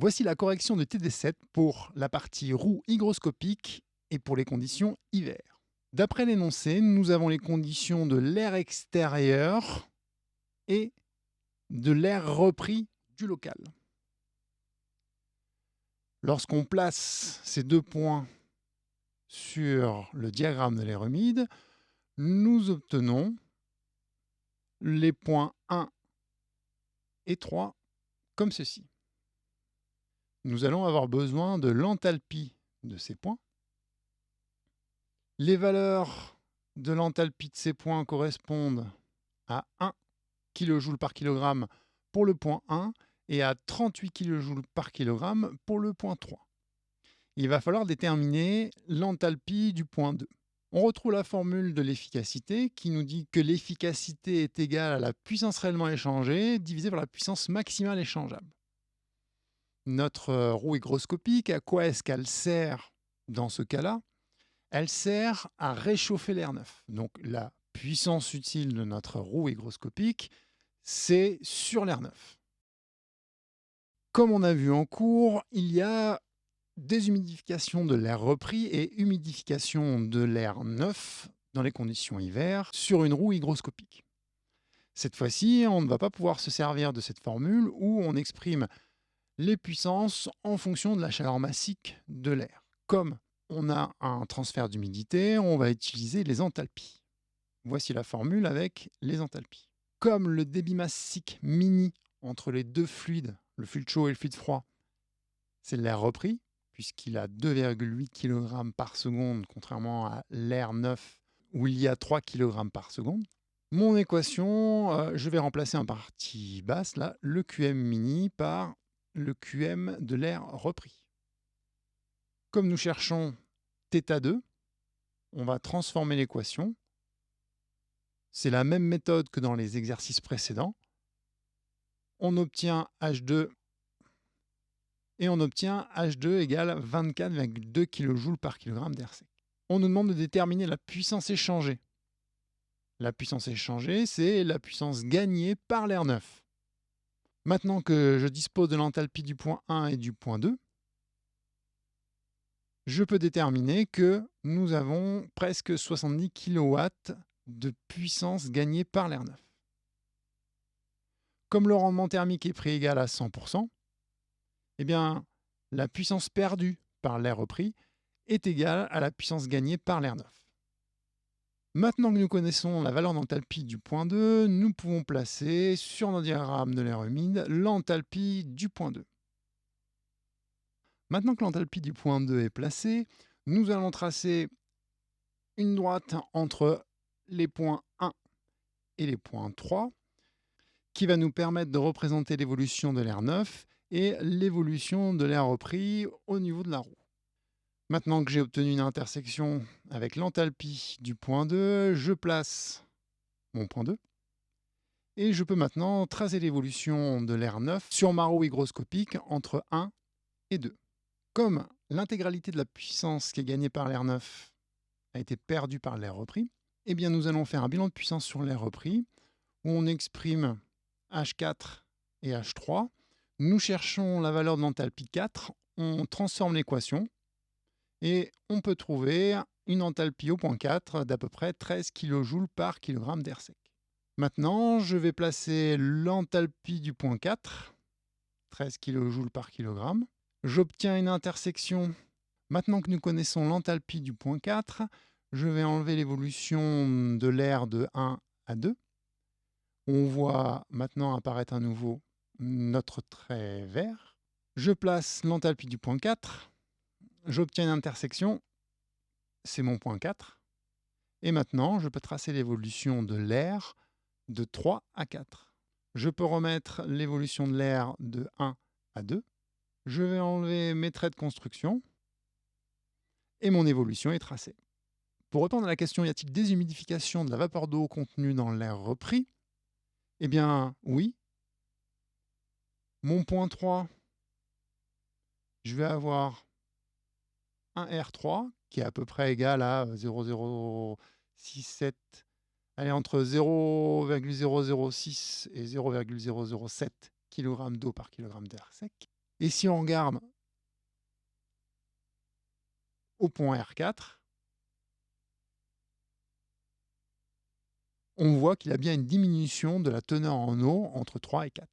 Voici la correction de TD7 pour la partie roue hygroscopique et pour les conditions hiver. D'après l'énoncé, nous avons les conditions de l'air extérieur et de l'air repris du local. Lorsqu'on place ces deux points sur le diagramme de l'air humide, nous obtenons les points 1 et 3 comme ceci. Nous allons avoir besoin de l'enthalpie de ces points. Les valeurs de l'enthalpie de ces points correspondent à 1 kJ par kg pour le point 1 et à 38 kJ par kg pour le point 3. Il va falloir déterminer l'enthalpie du point 2. On retrouve la formule de l'efficacité qui nous dit que l'efficacité est égale à la puissance réellement échangée divisée par la puissance maximale échangeable. Notre roue hygroscopique, à quoi est-ce qu'elle sert dans ce cas-là? Elle sert à réchauffer l'air neuf. Donc la puissance utile de notre roue hygroscopique, c'est sur l'air neuf. Comme on a vu en cours, il y a déshumidification de l'air repris et humidification de l'air neuf dans les conditions hiver sur une roue hygroscopique. Cette fois-ci, on ne va pas pouvoir se servir de cette formule où on exprime les puissances en fonction de la chaleur massique de l'air. Comme on a un transfert d'humidité, on va utiliser les enthalpies. Voici la formule avec les enthalpies. Comme le débit massique mini entre les deux fluides, le fluide chaud et le fluide froid, c'est l'air repris, puisqu'il a 2,8 kg par seconde, contrairement à l'air neuf où il y a 3 kg par seconde. Mon équation, je vais remplacer en partie basse là, le QM mini par le QM de l'air repris. Comme nous cherchons θ2, on va transformer l'équation. C'est la même méthode que dans les exercices précédents. On obtient H2 et on obtient H2 égale 24,2 kJ par kg d'air sec. On nous demande de déterminer la puissance échangée. La puissance échangée, c'est la puissance gagnée par l'air neuf. Maintenant que je dispose de l'enthalpie du point 1 et du point 2, je peux déterminer que nous avons presque 70 kW de puissance gagnée par l'air neuf. Comme le rendement thermique est pris égal à 100%, eh bien, la puissance perdue par l'air repris est égale à la puissance gagnée par l'air neuf. Maintenant que nous connaissons la valeur d'enthalpie du point 2, nous pouvons placer sur nos diagrammes de l'air humide l'enthalpie du point 2. Maintenant que l'enthalpie du point 2 est placée, nous allons tracer une droite entre les points 1 et les points 3 qui va nous permettre de représenter l'évolution de l'air neuf et l'évolution de l'air repris au niveau de la roue. Maintenant que j'ai obtenu une intersection avec l'enthalpie du point 2, je place mon point 2 et je peux maintenant tracer l'évolution de l'air neuf sur ma roue hygroscopique entre 1 et 2. Comme l'intégralité de la puissance qui est gagnée par l'air neuf a été perdue par l'air repris, eh bien nous allons faire un bilan de puissance sur l'air repris où on exprime H4 et H3. Nous cherchons la valeur de l'enthalpie 4, on transforme l'équation et on peut trouver une enthalpie au point 4 d'à peu près 13 kJ par kg d'air sec. Maintenant, je vais placer l'enthalpie du point 4, 13 kJ par kg. J'obtiens une intersection. Maintenant que nous connaissons l'enthalpie du point 4, je vais enlever l'évolution de l'air de 1 à 2. On voit maintenant apparaître à nouveau notre trait vert. Je place l'enthalpie du point 4. J'obtiens une intersection. C'est mon point 4. Et maintenant, je peux tracer l'évolution de l'air de 3 à 4. Je peux remettre l'évolution de l'air de 1 à 2. Je vais enlever mes traits de construction et mon évolution est tracée. Pour répondre à la question, y a-t-il déshumidification de la vapeur d'eau contenue dans l'air repris? Eh bien, oui. Mon point 3, je vais avoir un R3 qui est à peu près égal à 0,067, allez, entre 0,006 et 0,007 kg d'eau par kg d'air sec. Et si on regarde au point R4, on voit qu'il y a bien une diminution de la teneur en eau entre 3 et 4.